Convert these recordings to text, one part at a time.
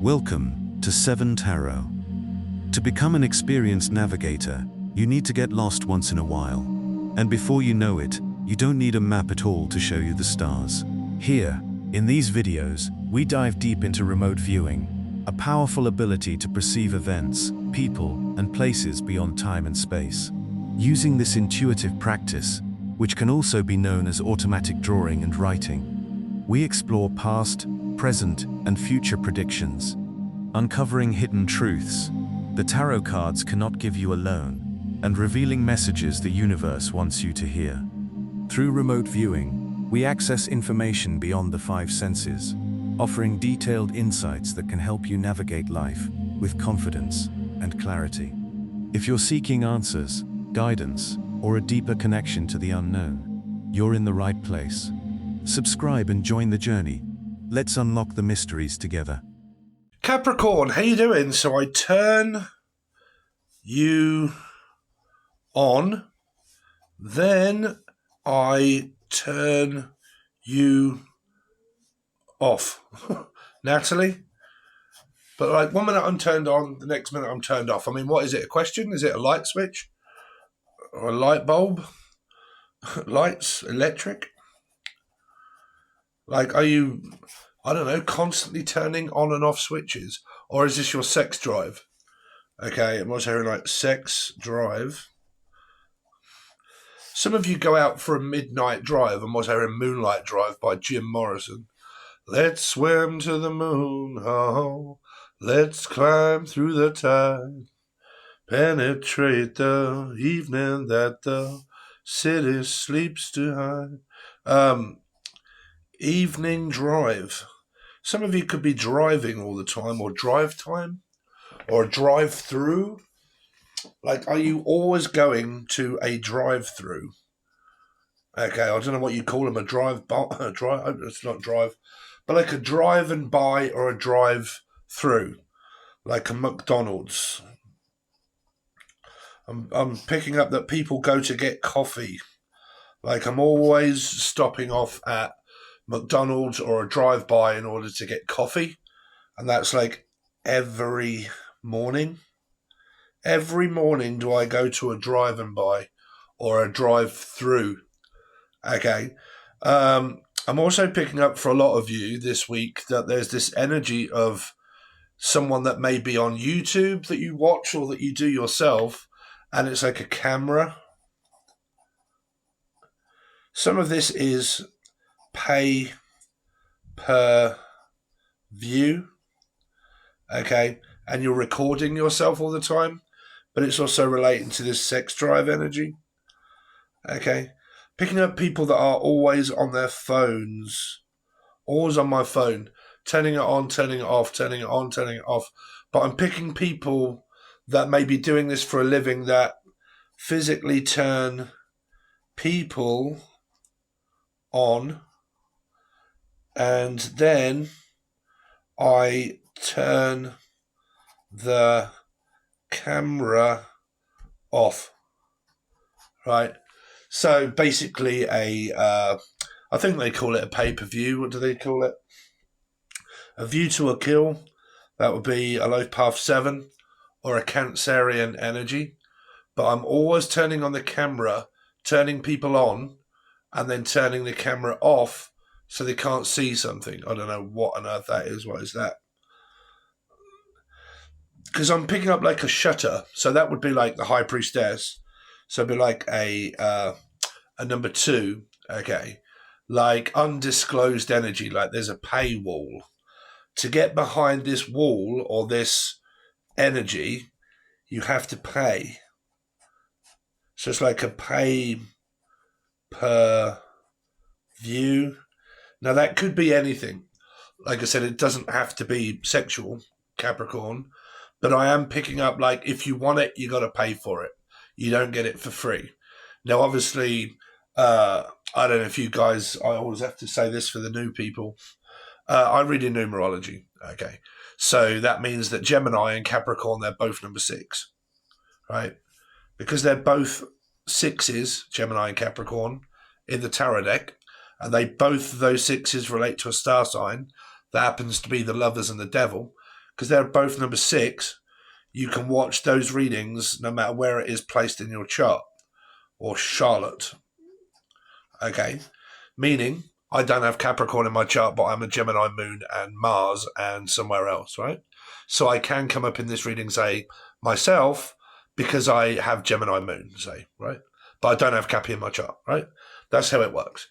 Welcome to 7 Tarot. To become an experienced navigator, you need to get lost once in a while. And before you know it, you don't need a map at all to show you the stars. Here, in these videos, we dive deep into remote viewing, a powerful ability to perceive events, people, and places beyond time and space. Using this intuitive practice, which can also be known as automatic drawing and writing, we explore past, present, and future predictions, uncovering hidden truths the tarot cards cannot give you alone, and revealing messages the universe wants you to hear. Through remote viewing, we access information beyond the 5 senses, offering detailed insights that can help you navigate life with confidence and clarity. If you're seeking answers, guidance, or a deeper connection to the unknown, you're in the right place. Subscribe and join the journey. Let's unlock the mysteries together. Capricorn, how you doing? So I turn you on, then I turn you off. Natalie? But like 1 minute I'm turned on, the next minute I'm turned off. I mean, what is it, a question? Is it a light switch? Or a light bulb? Lights? Electric? Like, are you, I don't know, constantly turning on and off switches? Or is this your sex drive? Okay, I'm also hearing like sex drive. Some of you go out for a midnight drive. I'm also hearing Moonlight Drive by Jim Morrison. Let's swim to the moon, oh, let's climb through the tide, penetrate the evening that the city sleeps to hide. Evening drive. Some of you could be driving all the time, or drive time, or drive through. Like, are you always going to a drive through? Okay, I don't know what you call them, a drive by, it's not drive, but like a drive and by or a drive through, like a McDonald's. I'm picking up that people go to get coffee. Like, I'm always stopping off at McDonald's or a drive-by in order to get coffee. And that's like every morning. Every morning do I go to a drive and by or a drive-through. Okay. I'm also picking up for a lot of you this week that there's this energy of someone that may be on YouTube that you watch or that you do yourself, and it's like a camera. Some of this is pay per view, okay, and you're recording yourself all the time, but it's also relating to this sex drive energy, okay. Picking up people that are always on their phones, always on my phone, turning it on, turning it off, turning it on, turning it off, but I'm picking people that may be doing this for a living that physically turn people on, and then I turn the camera off, right? So basically I think they call it a pay-per-view. What do they call it? A view to a kill. That would be a Life Path 7 or a Cancerian energy. But I'm always turning on the camera, turning people on, and then turning the camera off so they can't see something. I don't know what on earth that is. What is that? Because I'm picking up like a shutter. So that would be like the High Priestess. So it'd be like a number 2, okay? Like undisclosed energy, like there's a paywall. To get behind this wall or this energy, you have to pay. So it's like a pay per view. Now that could be anything. Like I said, it doesn't have to be sexual, Capricorn. But I am picking up, like, if you want it, you got to pay for it. You don't get it for free. Now, obviously, I don't know if you guys, I always have to say this for the new people. I read in numerology, okay? So that means that Gemini and Capricorn, they're both number 6, right? Because they're both 6s, Gemini and Capricorn, in the tarot deck, and they both, those 6s relate to a star sign that happens to be the Lovers and the Devil. because they're both number 6, you can watch those readings no matter where it is placed in your chart or Charlotte. Okay, meaning I don't have Capricorn in my chart, but I'm a Gemini moon and Mars and somewhere else, right? So I can come up in this reading, say, myself, because I have Gemini moon, say, right? But I don't have Cappy in my chart, right? That's how it works.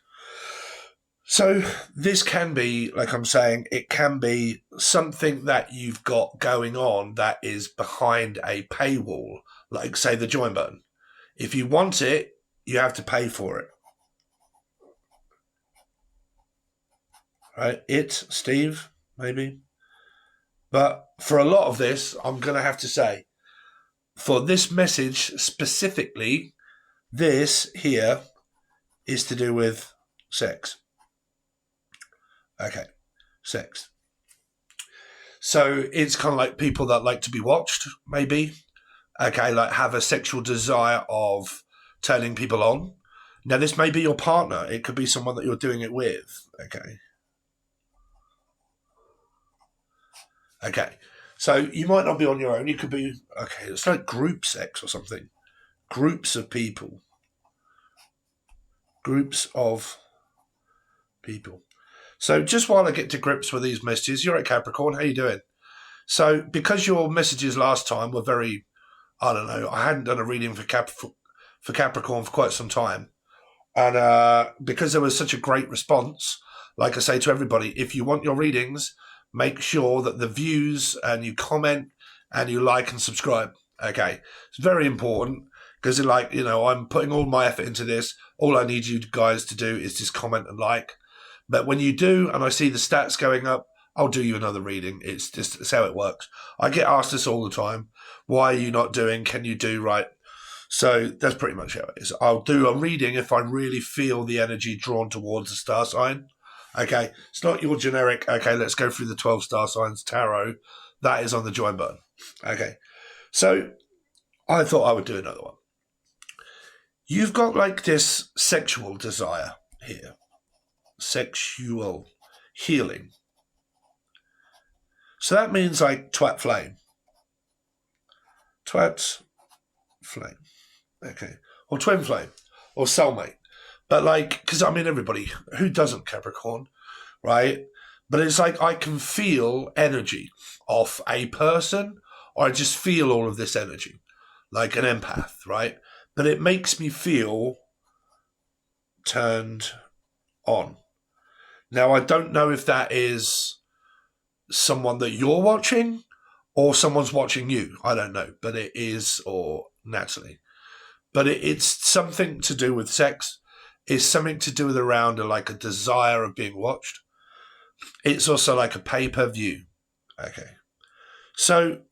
So this can be, like I'm saying, it can be something that you've got going on that is behind a paywall, like, say, the join button. If you want it, you have to pay for it. Right? Steve, maybe. But for a lot of this, I'm going to have to say, for this message specifically, this here is to do with sex. Okay, sex. So it's kind of like people that like to be watched, maybe. Okay, like have a sexual desire of turning people on. Now, this may be your partner. It could be someone that you're doing it with. Okay. Okay, so you might not be on your own. You could be, okay, it's like group sex or something. Groups of people. Groups of people. So just while I get to grips with these messages, you're at Capricorn. How you doing? So because your messages last time were very, I don't know, I hadn't done a reading for Capricorn for quite some time. And because there was such a great response, like I say to everybody, if you want your readings, make sure that the views and you comment and you like and subscribe. Okay. It's very important because, like, you know, I'm putting all my effort into this. All I need you guys to do is just comment and like. But when you do, and I see the stats going up, I'll do you another reading. It's how it works. I get asked this all the time. Why are you not doing? Can you do right? So that's pretty much how it is. I'll do a reading if I really feel the energy drawn towards the star sign. Okay, it's not your generic, okay, let's go through the 12 star signs tarot. That is on the join button. Okay, so I thought I would do another one. You've got like this sexual desire here. Sexual healing. So that means like twat flame. Twat flame. Okay, or twin flame, or soulmate. But like, because I mean, everybody, who doesn't, Capricorn, right? But it's like I can feel energy off a person, or I just feel all of this energy, like an empath, right? But it makes me feel turned on. Now, I don't know if that is someone that you're watching or someone's watching you. I don't know, but it is, or Natalie. But it's something to do with sex. It's something to do with around like a desire of being watched. It's also like a pay-per-view. Okay. So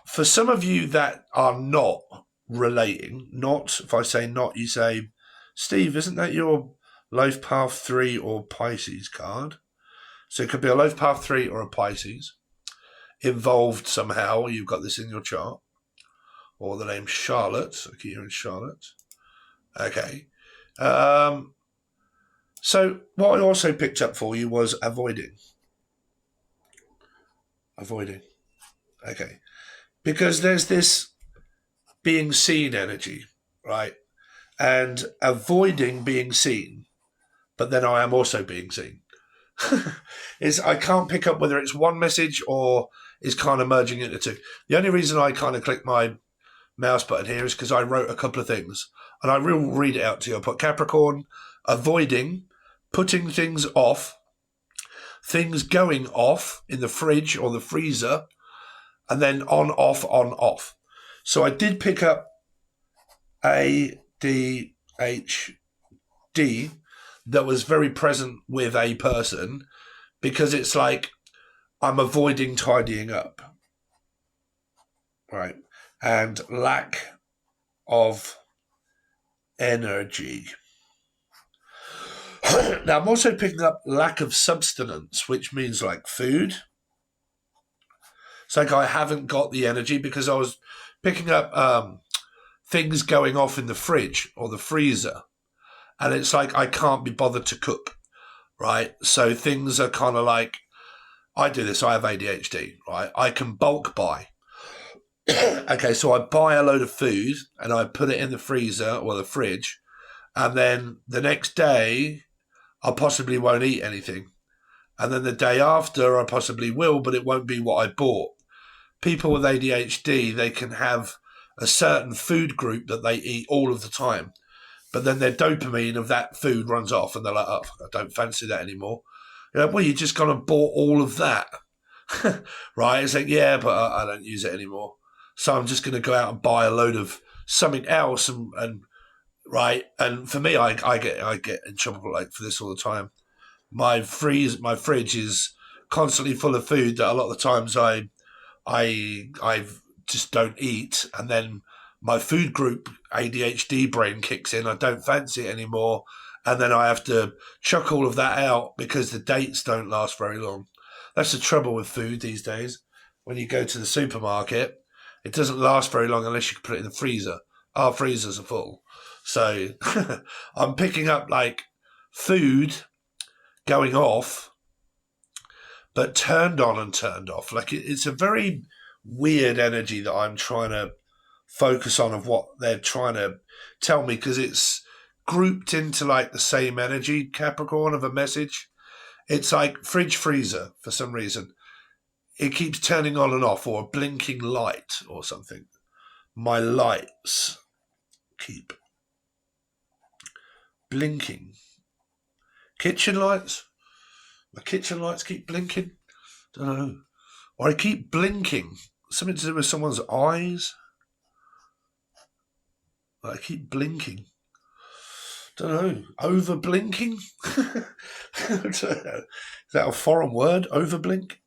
for some of you that are not relating, not, if I say not, you say, Steve, isn't that your Life Path 3 or Pisces card? So it could be a Life Path 3 or a Pisces involved somehow. You've got this in your chart. Or the name Charlotte. Okay, you're in Charlotte. Okay. So what I also picked up for you was avoiding. Avoiding. Okay. Because there's this being seen energy, right? And avoiding being seen, but then I am also being seen. I can't pick up whether it's one message or is kind of merging into two. The only reason I kind of clicked my mouse button here is because I wrote a couple of things, and I will read it out to you. I put Capricorn, avoiding, putting things off, things going off in the fridge or the freezer, and then on, off. So I did pick up ADHD that was very present with a person, because it's like I'm avoiding tidying up, right? And lack of energy. Now, I'm also picking up lack of substance, which means like food. It's like I haven't got the energy because I was picking up things going off in the fridge or the freezer. And it's like I can't be bothered to cook, right? So things are kind of like I do this. I have ADHD, right? I can bulk buy. Okay, so I buy a load of food and I put it in the freezer or the fridge, and then the next day I possibly won't eat anything. And then the day after I possibly will, but it won't be what I bought. People with ADHD, they can have a certain food group that they eat all of the time, but then their dopamine of that food runs off and they're like, oh, I don't fancy that anymore. You're like, well, you just gone and bought all of that. Right? It's like, yeah, but I don't use it anymore. So I'm just going to go out and buy a load of something else, and right. And for me, I get in trouble like for this all the time. My fridge is constantly full of food that a lot of the times I just don't eat, and then my food group ADHD brain kicks in. I don't fancy it anymore, and then I have to chuck all of that out because the dates don't last very long. That's the trouble with food these days. When you go to the supermarket, it doesn't last very long unless you can put it in the freezer. Our freezers are full. So I'm picking up like food going off, but turned on and turned off. Like it's a very weird energy that I'm trying to focus on of what they're trying to tell me, because it's grouped into like the same energy, Capricorn, of a message. It's like fridge freezer for some reason. It keeps turning on and off, or a blinking light or something. My lights keep blinking. Kitchen lights? My kitchen lights keep blinking? Don't know. Or I keep blinking. Something to do with someone's eyes? I keep blinking. Don't know. Over blinking? Is that a foreign word? Over blink?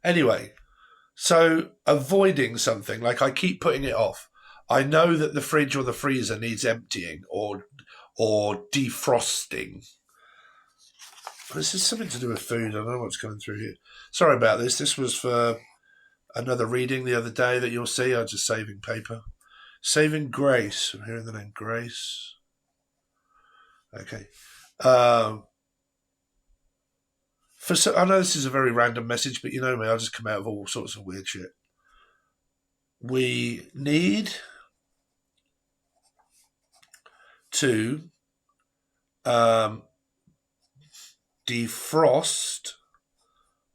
Anyway, so avoiding something, like I keep putting it off. I know that the fridge or the freezer needs emptying or defrosting. This is something to do with food. I don't know what's coming through here. Sorry about this. This was for another reading the other day that you'll see. I'm just saving paper. Saving Grace. I'm hearing the name Grace. Okay. I know this is a very random message, but you know me, I'll just come out of all sorts of weird shit. We need to defrost,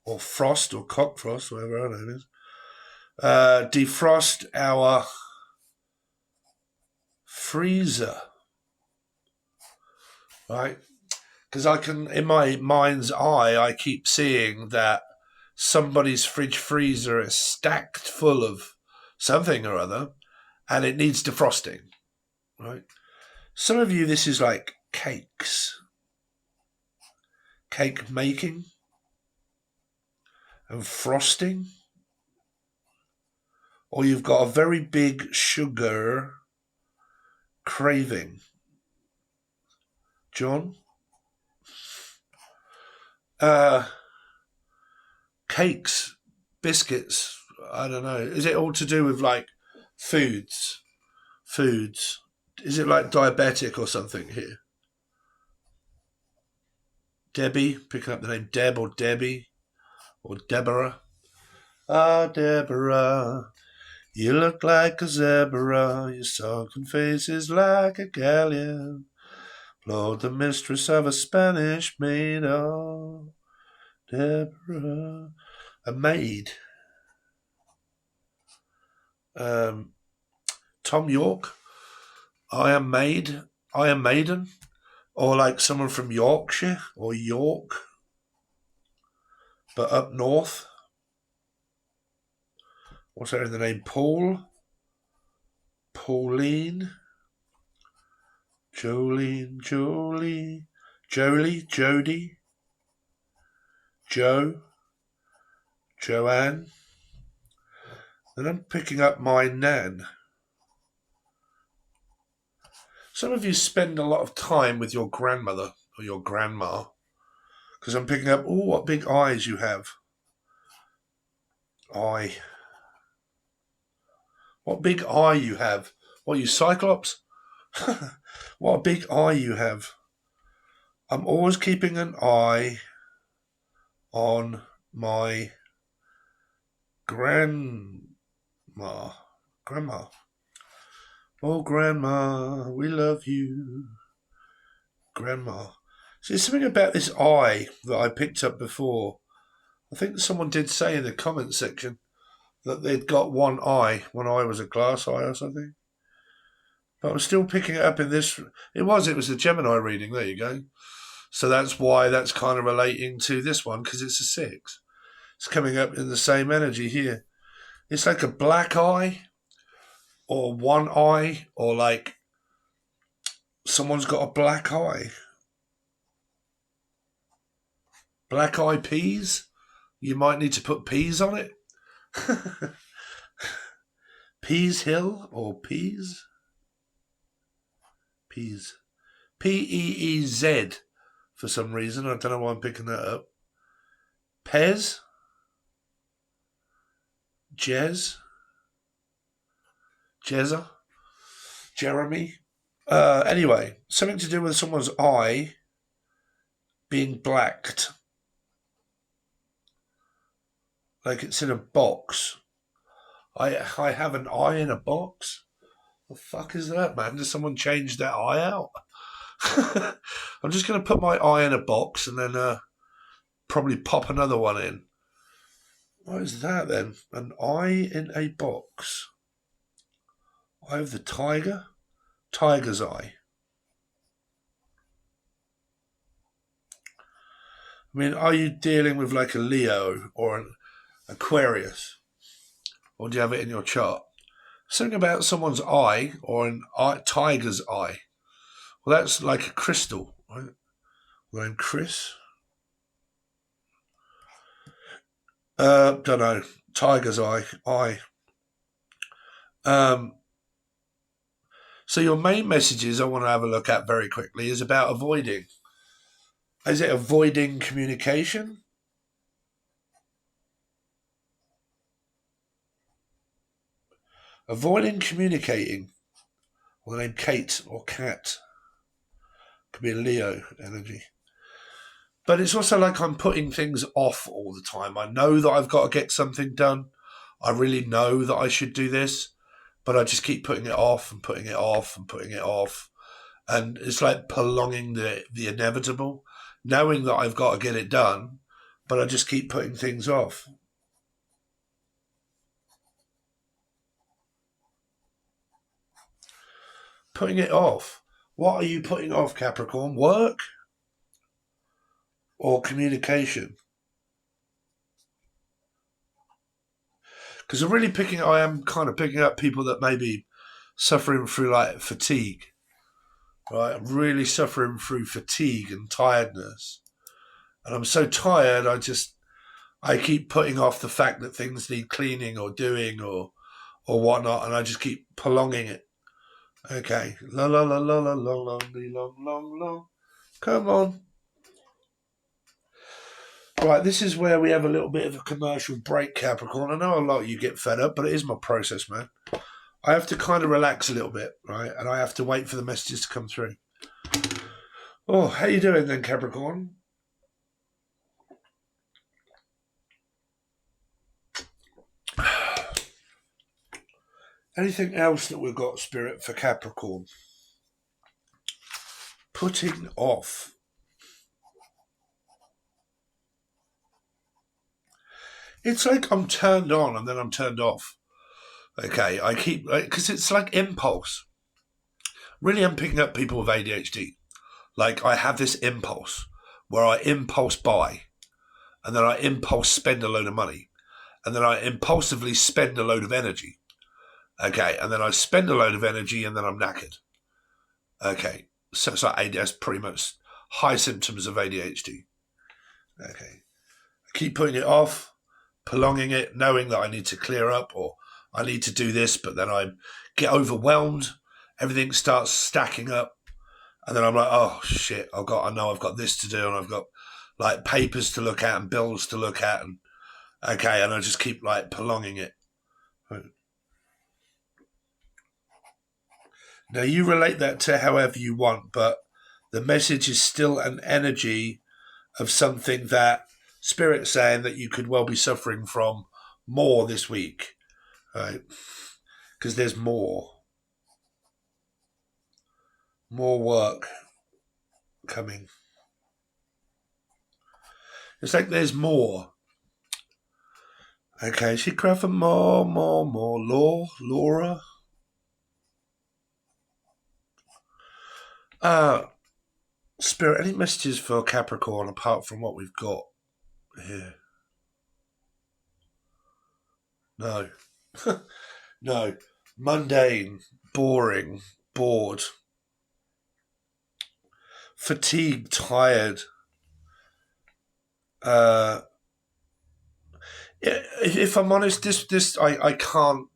or frost, or cockfrost, whatever our name is, defrost our freezer, right? Because I can, in my mind's eye, I keep seeing that somebody's fridge freezer is stacked full of something or other, and it needs defrosting, right? Some of you, this is like cakes, cake making and frosting, or you've got a very big sugar craving. John? Cakes, biscuits, I don't know. Is it all to do with like foods? Is it like diabetic or something here? Debbie, picking up the name Deb or Debbie or Deborah. Ah, Deborah, you look like a zebra, your sunken face is like a galleon. Lord, the mistress of a Spanish maid, oh, Deborah. A maid. Tom York. I am maiden. Or like someone from Yorkshire or York, but up north. What's there in the name? Paul? Pauline? Jolene, Jolie, Jodie, Joe, Joanne. Then I'm picking up my Nan. Some of you spend a lot of time with your grandmother or your grandma, because I'm picking up, oh, what big eyes you have. Eye. What big eye you have. What, you Cyclops? What a big eye you have. I'm always keeping an eye on my grandma. Grandma. Oh, Grandma, we love you. Grandma. So there's something about this eye that I picked up before. I think someone did say in the comment section that they'd got one eye was a glass eye or something. But I'm still picking it up in this. It was a Gemini reading. There you go. So that's why that's kind of relating to this one, because it's a 6. It's coming up in the same energy here. It's like a black eye or one eye, or like someone's got a black eye. Black eye peas? You might need to put peas on it. Peas Hill or peas? Peas. P-E-E-Z for some reason. I don't know why I'm picking that up. Pez? Jez? Jezza? Jeremy? Anyway, something to do with someone's eye being blacked. Like it's in a box. I have an eye in a box? The fuck is that, man? Does someone change their eye out? I'm just going to put my eye in a box and then probably pop another one in. What is that then? An eye in a box. Eye of the tiger? Tiger's eye. I mean, are you dealing with like a Leo or an Aquarius? Or do you have it in your chart? Something about someone's eye or an tiger's eye. Well, that's like a crystal, right? Well, I'm Chris. Don't know. Tiger's eye. So your main messages I want to have a look at very quickly is about avoiding. Is it avoiding communication? Avoiding communicating. Well, the name Kate or Cat. Could be a Leo energy. But it's also like I'm putting things off all the time. I know that I've got to get something done. I really know that I should do this. But I just keep putting it off and putting it off and putting it off. And it's like prolonging the inevitable. Knowing that I've got to get it done. But I just keep putting things off. Putting it off. What are you putting off, Capricorn? Work? Or communication? Because I am kind of picking up people that may be suffering through like fatigue. Right? I'm really suffering through fatigue and tiredness. And I'm so tired, I keep putting off the fact that things need cleaning or doing or whatnot, and I just keep prolonging it. Okay. La la la la la long, long, long, long, long. Come on. Right, this is where we have a little bit of a commercial break, Capricorn. I know a lot of you get fed up, but it is my process, man. I have to kind of relax a little bit, right? And I have to wait for the messages to come through. Oh, how you doing then, Capricorn? Anything else that we've got, Spirit, for Capricorn? Putting off. It's like I'm turned on and then I'm turned off. Okay, I keep, because it's like impulse. Really, I'm picking up people with ADHD. Like, I have this impulse where I impulse buy, and then I impulse spend a load of money, and then I impulsively spend a load of energy. Okay, and then I spend a load of energy, and then I'm knackered. Okay, so it's like that's pretty much high symptoms of ADHD. Okay, I keep putting it off, prolonging it, knowing that I need to clear up or I need to do this, but then I get overwhelmed. Everything starts stacking up. And then I'm like, oh, shit, I know I've got this to do and I've got like papers to look at and bills to look at. And okay, and I just keep like prolonging it. Now, you relate that to however you want, but the message is still an energy of something that Spirit's saying that you could well be suffering from more this week, right? Because there's more work coming. It's like there's more. Okay, she cried for more. Laura. Spirit, any messages for Capricorn apart from what we've got here? No. No. Mundane, boring, bored, fatigued, tired. If I'm honest, this I can't,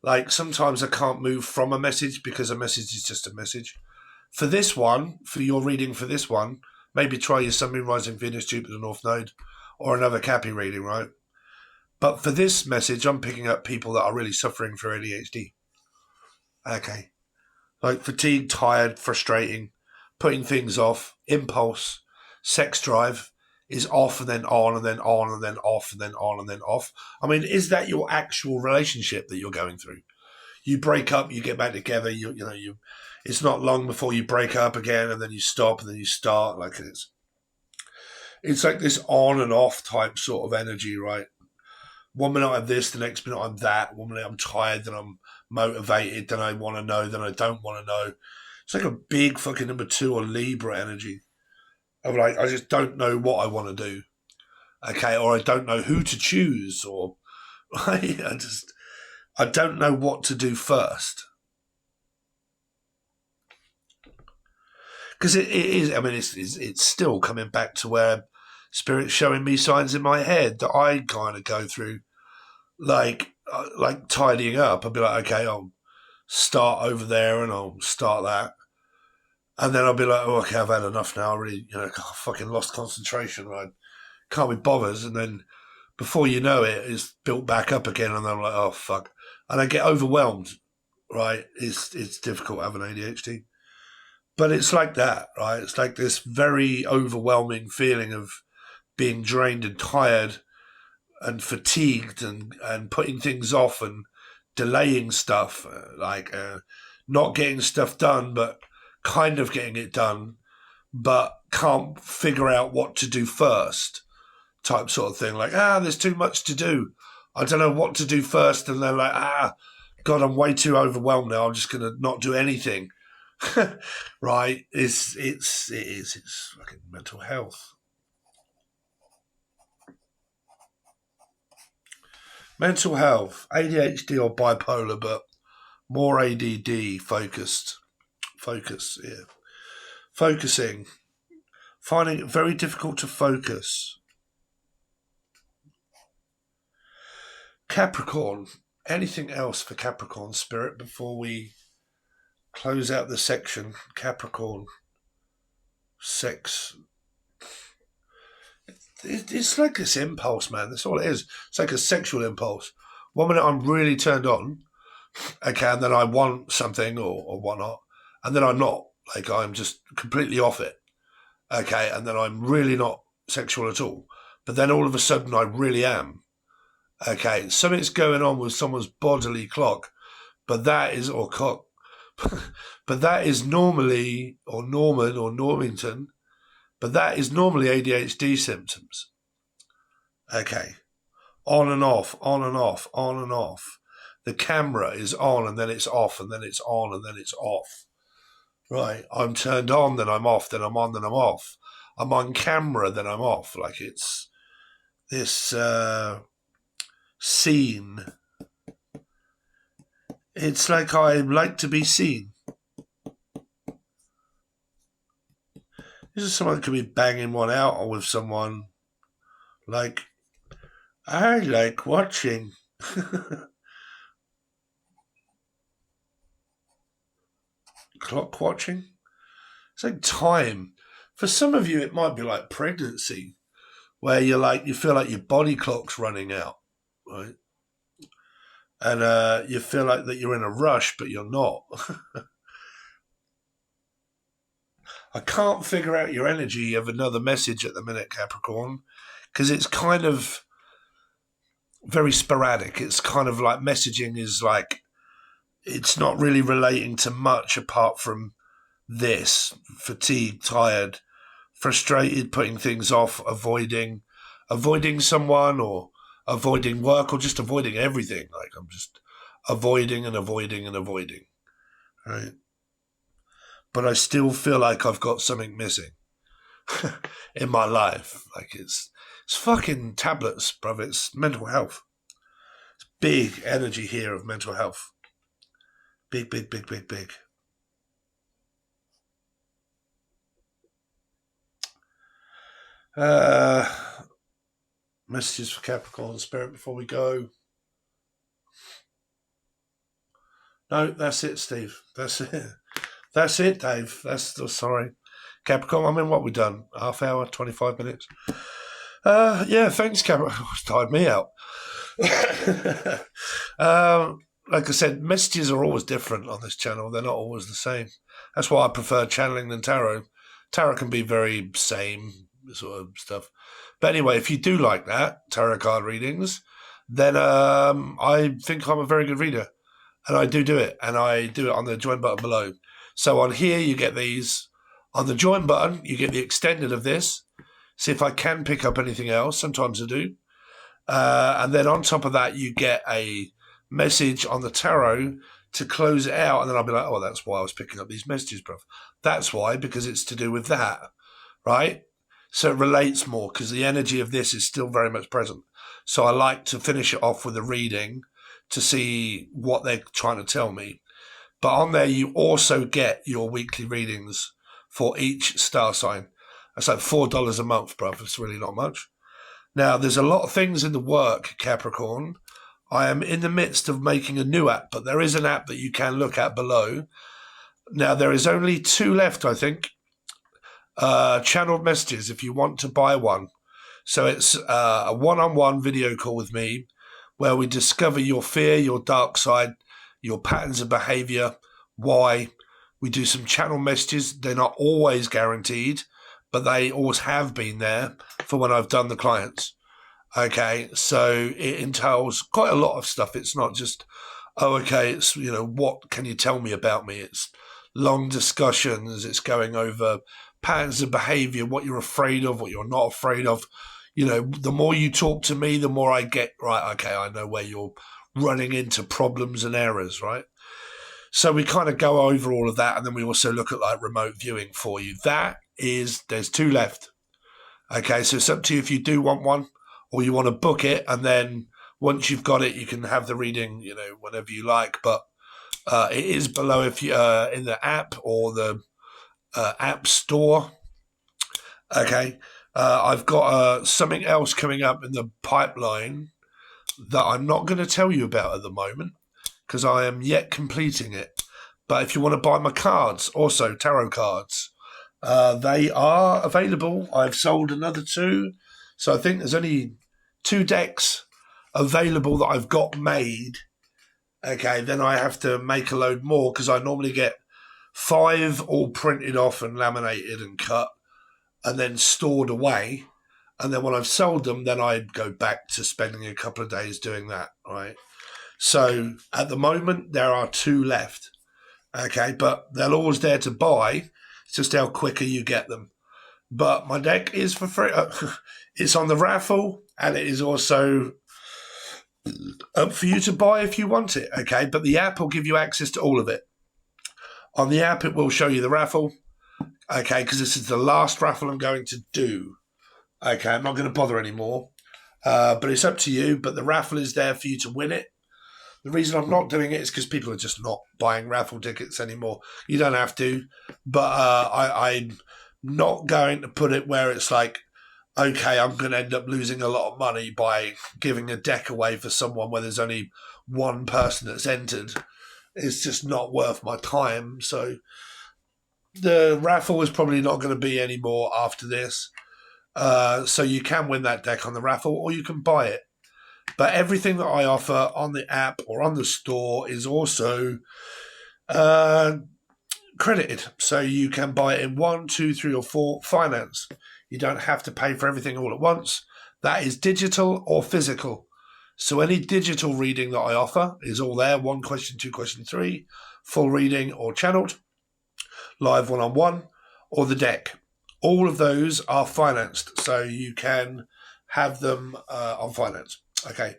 like, sometimes I can't move from a message because a message is just a message. For this one, for your reading for this one, maybe try your Sun, Moon, Rising, Venus, Jupiter, North Node, or another Cappy reading, right? But for this message, I'm picking up people that are really suffering for ADHD. Okay. Like fatigue, tired, frustrating, putting things off, impulse, sex drive is off and then on and then on and then off and then on and then off. I mean, is that your actual relationship that you're going through? You break up, you get back together, it's not long before you break up again and then you stop and then you start. Like it's like this on and off type sort of energy, right? 1 minute I'm this, the next minute I'm that. 1 minute I'm tired, then I'm motivated, then I want to know, then I don't want to know. It's like a big fucking number 2 or Libra energy. Of like, I just don't know what I want to do. Okay, or I don't know who to choose, or I don't know what to do first. Because it is, I mean, it's still coming back to where Spirit's showing me signs in my head that I kind of go through, like tidying up. I'll be like, okay, I'll start over there and I'll start that. And then I'll be like, oh, okay, I've had enough now. I really, I fucking lost concentration. I can't be bothered. And then before you know it, it's built back up again. And I'm like, oh, fuck. And I get overwhelmed, right? It's difficult having ADHD. But it's like that, right? It's like this very overwhelming feeling of being drained and tired and fatigued and putting things off and delaying stuff, not getting stuff done, but kind of getting it done, but can't figure out what to do first type sort of thing. Like, there's too much to do. I don't know what to do first. And they're like, God, I'm way too overwhelmed now. I'm just going to not do anything. Right? It's fucking mental health. Mental health, ADHD or bipolar, but more ADD focused. Focus, yeah. Focusing. Finding it very difficult to focus. Capricorn. Anything else for Capricorn, Spirit, before we close out the section? Capricorn. Sex. It's like this impulse, man. That's all it is. It's like a sexual impulse. 1 minute I'm really turned on, okay, and then I want something or whatnot, and then I'm not. Like, I'm just completely off it, okay, and then I'm really not sexual at all. But then all of a sudden I really am. Okay, something's going on with someone's bodily clock, but that is, or cock, but that is normally, or Norman or Normington, but that is normally ADHD symptoms. Okay. On and off, on and off, on and off. The camera is on and then it's off and then it's on and then it's off. Right. I'm turned on, then I'm off, then I'm on, then I'm off. I'm on camera, then I'm off. Like it's this scene. It's like I like to be seen. This is someone could be banging one out or with someone like, I like watching. Clock watching? It's like time. For some of you, it might be like pregnancy, where you feel like your body clock's running out, right? And you feel like that you're in a rush, but you're not. I can't figure out your energy of another message at the minute, Capricorn, because it's kind of very sporadic. It's kind of like messaging is like, it's not really relating to much apart from this: fatigue, tired, frustrated, putting things off, avoiding someone, or avoiding work, or just avoiding everything. Like, I'm just avoiding and avoiding and avoiding, right? But I still feel like I've got something missing in my life. Like, it's fucking tablets, brother. It's mental health. It's big energy here of mental health. Big, big, big, big, big. Messages for Capricorn Spirit before we go. No, that's it, Steve. That's it. That's it, Dave. Sorry. Capricorn, I mean, what we done? Half hour, 25 minutes? Yeah, thanks, Capricorn. It's tired me out. Like I said, messages are always different on this channel. They're not always the same. That's why I prefer channeling than tarot. Tarot can be very same sort of stuff. But anyway, if you do like that, tarot card readings, then I think I'm a very good reader. And I do it. And I do it on the join button below. So on here, you get these. On the join button, you get the extended of this. See if I can pick up anything else. Sometimes I do. And then on top of that, you get a message on the tarot to close it out. And then I'll be like, oh, that's why I was picking up these messages, bruv. That's why, because it's to do with that, right? So it relates more because the energy of this is still very much present. So I like to finish it off with a reading to see what they're trying to tell me. But on there, you also get your weekly readings for each star sign. That's like $4 a month, bruv. It's really not much. Now, there's a lot of things in the work, Capricorn. I am in the midst of making a new app, but there is an app that you can look at below. Now, there is only 2 left, I think. Channeled messages, if you want to buy one. So it's a one-on-one video call with me where we discover your fear, your dark side, your patterns of behavior, why. We do some channel messages. They're not always guaranteed, but they always have been there for when I've done the clients. Okay, so it entails quite a lot of stuff. It's not just, oh, okay, it's, what can you tell me about me? It's long discussions. It's going over patterns of behavior, what you're afraid of, what you're not afraid of. The more you talk to me, the more I get, right, okay, I know where you're running into problems and errors, right? So we kind of go over all of that, and then we also look at like remote viewing for you. There's 2 left. Okay, so it's up to you if you do want one or you want to book it, and then once you've got it, you can have the reading, whenever you like. But it is below if you in the app or the app store. Okay, I've got something else coming up in the pipeline that I'm not going to tell you about at the moment because I am yet completing it. But if you want to buy my cards, also tarot cards, they are available. I've sold another 2. So I think there's only 2 decks available that I've got made. Okay, then I have to make a load more because I normally get 5 all printed off and laminated and cut and then stored away. And then when I've sold them, then I go back to spending a couple of days doing that, right? So at the moment, there are 2 left. Okay, but they're always there to buy. It's just how quicker you get them. But my deck is for free. It's on the raffle, and it is also up for you to buy if you want it. Okay, but the app will give you access to all of it. On the app, it will show you the raffle. Okay, because this is the last raffle I'm going to do. Okay, I'm not going to bother anymore. But it's up to you. But the raffle is there for you to win it. The reason I'm not doing it is because people are just not buying raffle tickets anymore. You don't have to. But I'm not going to put it where it's like, okay, I'm going to end up losing a lot of money by giving a deck away for someone where there's only one person that's entered. It's just not worth my time. So the raffle is probably not going to be any more after this. So you can win that deck on the raffle or you can buy it. But everything that I offer on the app or on the store is also credited. So you can buy it in 1, 2, 3, or 4 finance. You don't have to pay for everything all at once. That is digital or physical. So any digital reading that I offer is all there. 1 question, 2 question, 3, full reading or channeled, live one-on-one, or the deck. All of those are financed, so you can have them on finance. Okay.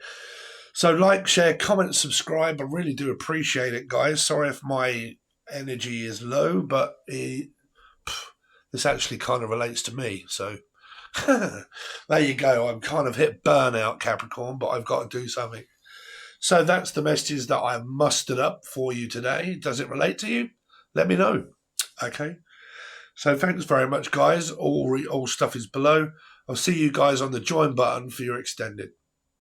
So like, share, comment, subscribe. I really do appreciate it, guys. Sorry if my energy is low, but this actually kind of relates to me. So there you go. I'm kind of hit burnout, Capricorn, but I've got to do something. So that's the messages that I've mustered up for you today. Does it relate to you? Let me know. Okay. So thanks very much, guys. All stuff is below. I'll see you guys on the join button for your extended.